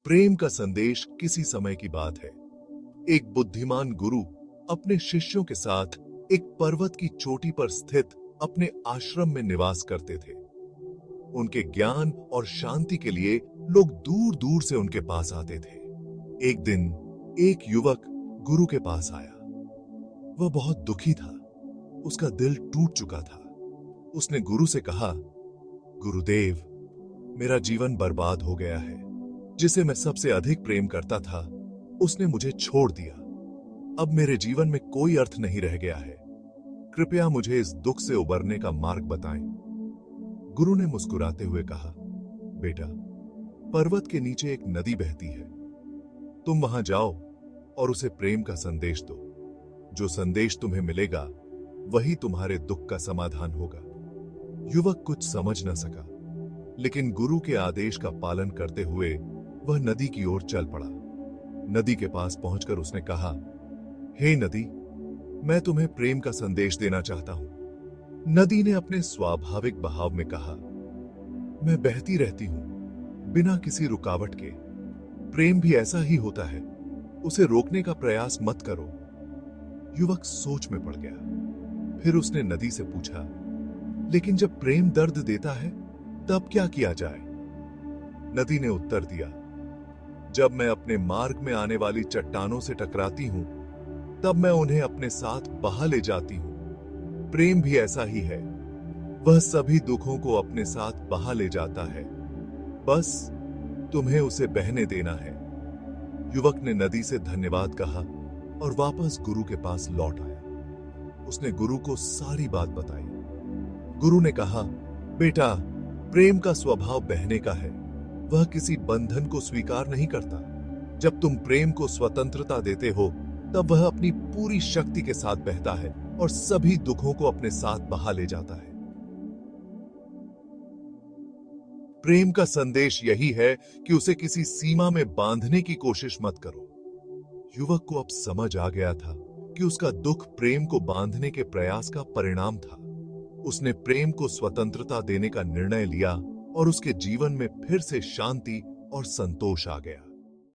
प्रेम का संदेश किसी समय की बात है। एक बुद्धिमान गुरु अपने शिष्यों के साथ एक पर्वत की चोटी पर स्थित अपने आश्रम में निवास करते थे। उनके ज्ञान और शांति के लिए लोग दूर दूर से उनके पास आते थे। एक दिन एक युवक गुरु के पास आया। वह बहुत दुखी था। उसका दिल टूट चुका था। उसने गुरु से कहा, गुरुदेव, मेरा जीवन बर्बाद हो गया है। जिसे मैं सबसे अधिक प्रेम करता था, उसने मुझे छोड़ दिया। अब मेरे जीवन में कोई अर्थ नहीं रह गया है। कृपया मुझे इस दुख से उबरने का मार्ग बताएं। गुरु ने मुस्कुराते हुए कहा, बेटा, पर्वत के नीचे एक नदी बहती है। तुम वहां जाओ और उसे प्रेम का संदेश दो। जो संदेश तुम्हें मिलेगा, वही तुम्हारे दुख का समाधान होगा। युवक कुछ समझ न सका, लेकिन गुरु के आदेश का पालन करते हुए वह नदी की ओर चल पड़ा। नदी के पास पहुंचकर उसने कहा, हे नदी, मैं तुम्हें प्रेम का संदेश देना चाहता हूं। नदी ने अपने स्वाभाविक बहाव में कहा, मैं बहती रहती हूं, बिना किसी रुकावट के। प्रेम भी ऐसा ही होता है, उसे रोकने का प्रयास मत करो। युवक सोच में पड़ गया। फिर उसने नदी से पूछा, लेकिन जब प्रेम दर्द देता है, तब क्या किया जाए? नदी ने उत्तर दिया, जब मैं अपने मार्ग में आने वाली चट्टानों से टकराती हूं, तब मैं उन्हें अपने साथ बहा ले जाती हूं। प्रेम भी ऐसा ही है, वह सभी दुखों को अपने साथ बहा ले जाता है। बस तुम्हें उसे बहने देना है। युवक ने नदी से धन्यवाद कहा और वापस गुरु के पास लौट आया। उसने गुरु को सारी बात बताई। गुरु ने कहा, बेटा, प्रेम का स्वभाव बहने का है। वह किसी बंधन को स्वीकार नहीं करता। जब तुम प्रेम को स्वतंत्रता देते हो, तब वह अपनी पूरी शक्ति के साथ बहता है और सभी दुखों को अपने साथ बहा ले जाता है। प्रेम का संदेश यही है कि उसे किसी सीमा में बांधने की कोशिश मत करो। युवक को अब समझ आ गया था कि उसका दुख प्रेम को बांधने के प्रयास का परिणाम था। उसने प्रेम को स्वतंत्रता देने का निर्णय लिया और उसके जीवन में फिर से शांति और संतोष आ गया।